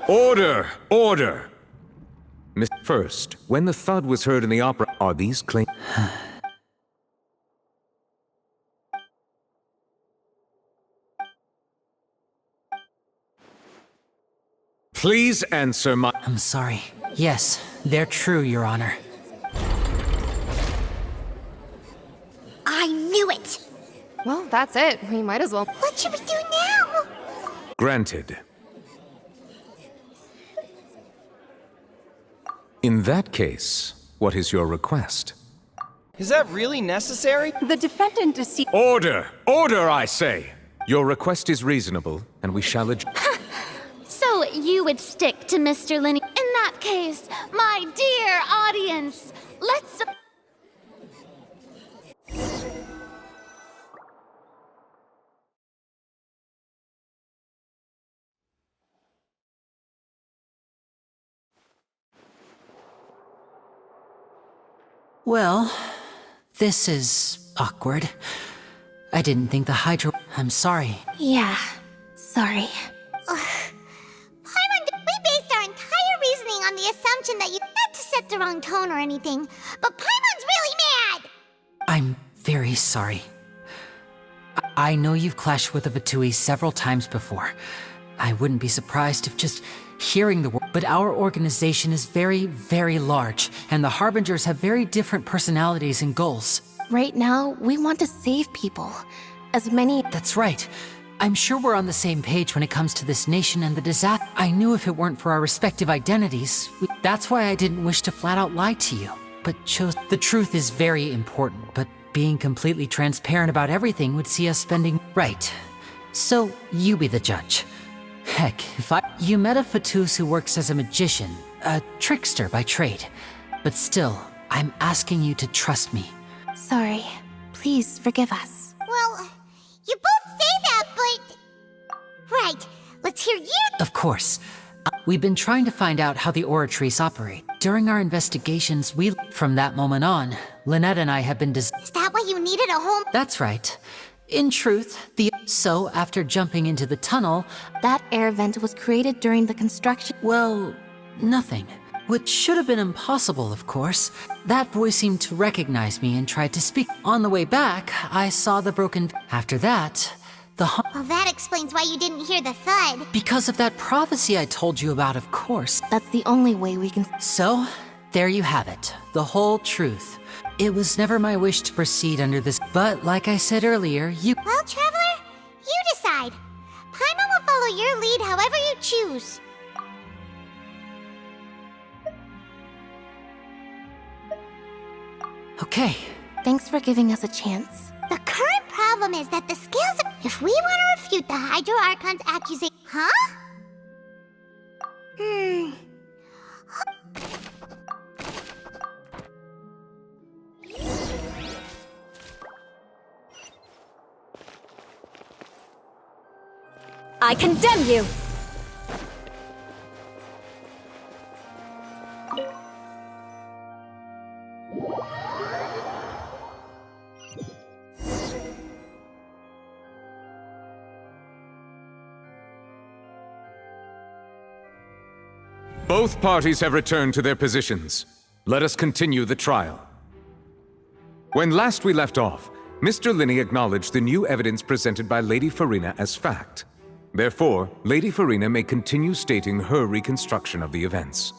Order! Order! First, when the thud was heard in the opera, are these claims? Please answer my— I'm sorry. Yes, they're true, Your Honor. I knew it! Well, that's it. We might as well. What should we do now? Granted. In that case, what is your request? Is that really necessary? The defendant deceived. Order! Order, I say! Your request is reasonable, and we shall adjourn. So you would stick to Mr. Linney. In that case, my dear audience, let's... Well, this is awkward. I didn't think the Hydra— I'm sorry. Yeah, sorry. Paimon, we based our entire reasoning on the assumption that you not to set the wrong tone or anything, but Paimon's really mad! I'm very sorry. I know you've clashed with the Vatui several times before. I wouldn't be surprised if just hearing the word— But our organization is very, very large, and the Harbingers have very different personalities and goals. Right now, we want to save people. As many— That's right. I'm sure we're on the same page when it comes to this nation and the disaster. I knew if it weren't for our respective identities, that's why I didn't wish to flat out lie to you, but chose— The truth is very important, but being completely transparent about everything would see us spending— Right. So, you be the judge. Heck, if You met a Fatus who works as a magician, a trickster by trade. But still, I'm asking you to trust me. Sorry. Please forgive us. Well, you both say that, but... Right, let's hear you... Of course. We've been trying to find out how the Oratrice operate. During our investigations, From that moment on, Lynette and I have been Is that why you needed a home? That's right. In truth, So, after jumping into the tunnel... That air vent was created during the construction. Well, nothing. Which should have been impossible, of course. That voice seemed to recognize me and tried to speak. On the way back, I saw the broken... After that, Well, that explains why you didn't hear the thud. Because of that prophecy I told you about, of course. That's the only way we can... So, there you have it. The whole truth. It was never my wish to proceed under this, but like I said earlier, Well, Traveler, you decide. Paimon will follow your lead however you choose. Okay. Thanks for giving us a chance. The current problem is that the scales are... If we want to refute the Hydro Archon's accusation... Huh? I condemn you! Both parties have returned to their positions. Let us continue the trial. When last we left off, Mr. Linney acknowledged the new evidence presented by Lady Farina as fact. Therefore, Lady Farina may continue stating her reconstruction of the events.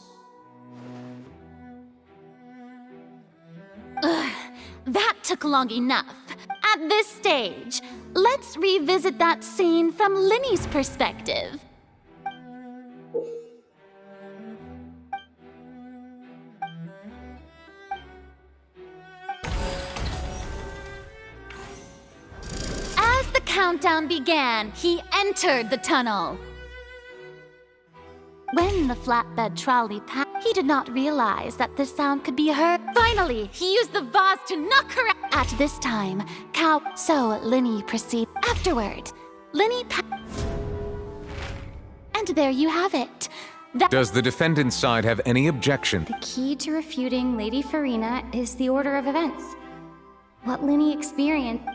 That took long enough. At this stage, let's revisit that scene from Linney's perspective. As the countdown began, he entered the tunnel. When the flatbed trolley passed, he did not realize that the sound could be heard. Finally, he used the vase to knock her out. At this time, So Linney proceeded. Afterward, And there you have it. Does the defendant's side have any objection? The key to refuting Lady Farina is the order of events. What Linney experienced...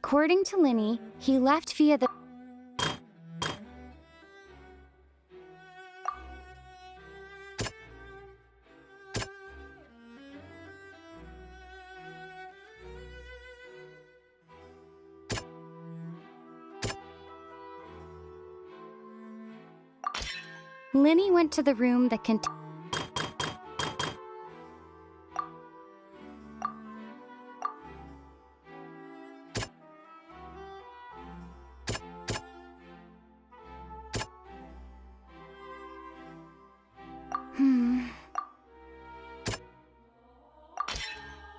According to Linny, he left via the... Linny went to the room that contained...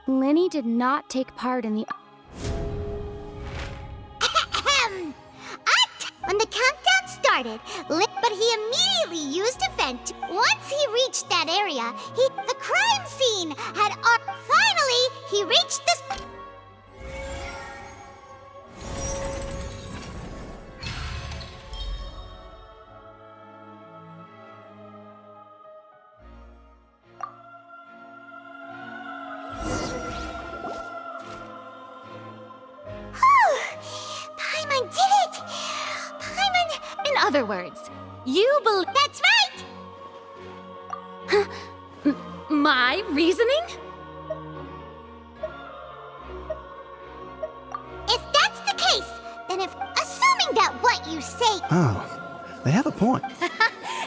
Linny did not take part in the... When the countdown started, but he immediately used a vent. Once he reached that area, the crime scene had... Finally, he reached the... Paimon did it! Paimon... In other words, you believe... That's right! My reasoning? If that's the case, then assuming that what you say... Oh, they have a point.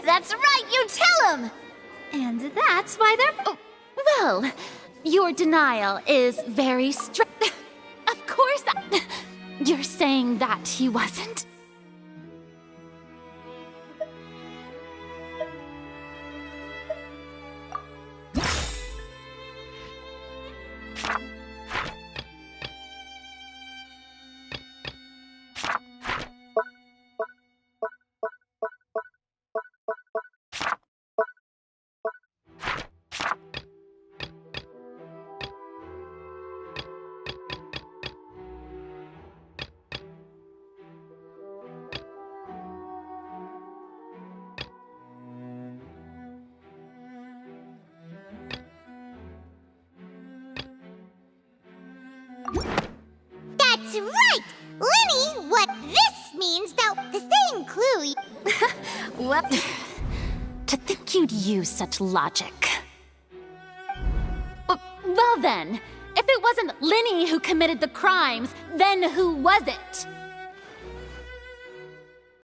That's right, you tell him! And that's why they're... Oh, well, your denial is very strict. Of course, you're saying that he wasn't. That's right! Linny, what this means, though, the same clue... What? To think you'd use such logic. Well then, if it wasn't Linny who committed the crimes, then who was it?